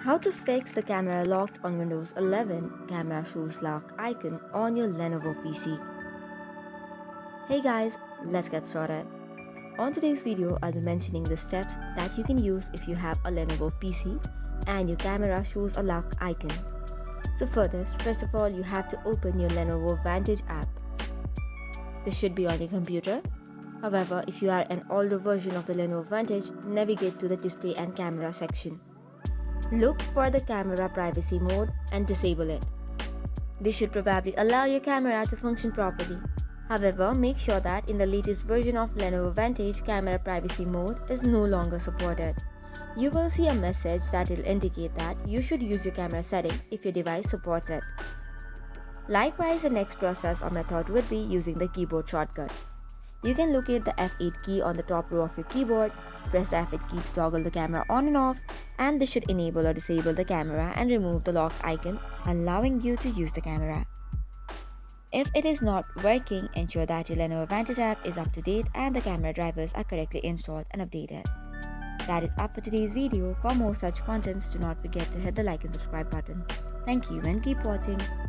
How to fix the camera locked on Windows 11 camera shows lock icon on your Lenovo PC. Hey guys, let's get started. On today's video, I'll be mentioning the steps that you can use if you have a Lenovo PC and your camera shows a lock icon. So for this, first of all, you have to open your Lenovo Vantage app. This should be on your computer. However, if you are an older version of the Lenovo Vantage, navigate to the display and camera section. Look for the camera privacy mode and disable it. This should probably allow your camera to function properly. However, make sure that in the latest version of Lenovo Vantage, camera privacy mode is no longer supported. You will see a message that will indicate that you should use your camera settings if your device supports it. Likewise, the next process or method would be using the keyboard shortcut. You can locate the F8 key on the top row of your keyboard, press the F8 key to toggle the camera on and off, and this should enable or disable the camera and remove the lock icon, allowing you to use the camera. If it is not working, ensure that your Lenovo Vantage app is up to date and the camera drivers are correctly installed and updated. That is up for today's video. For more such contents, do not forget to hit the like and subscribe button. Thank you and keep watching.